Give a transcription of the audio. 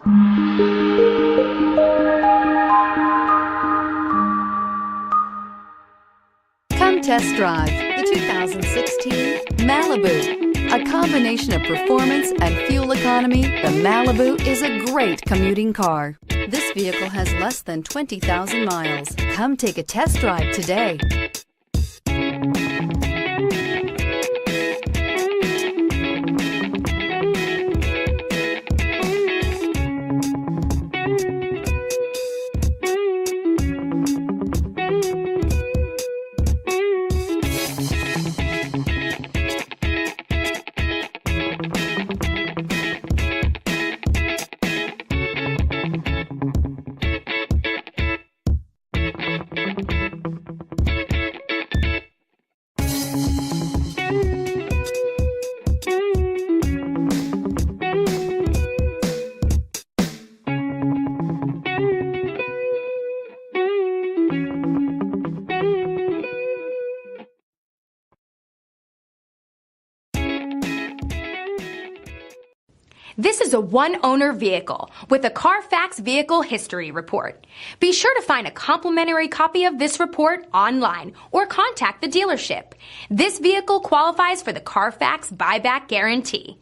Come test drive the 2016 Malibu. A combination of performance and fuel economy, the Malibu is a great commuting car. This vehicle has less than 20,000 miles. Come take a test drive today. This is a one-owner vehicle with a Carfax Vehicle History Report. Be sure to find a complimentary copy of this report online or contact the dealership. This vehicle qualifies for the Carfax Buyback Guarantee.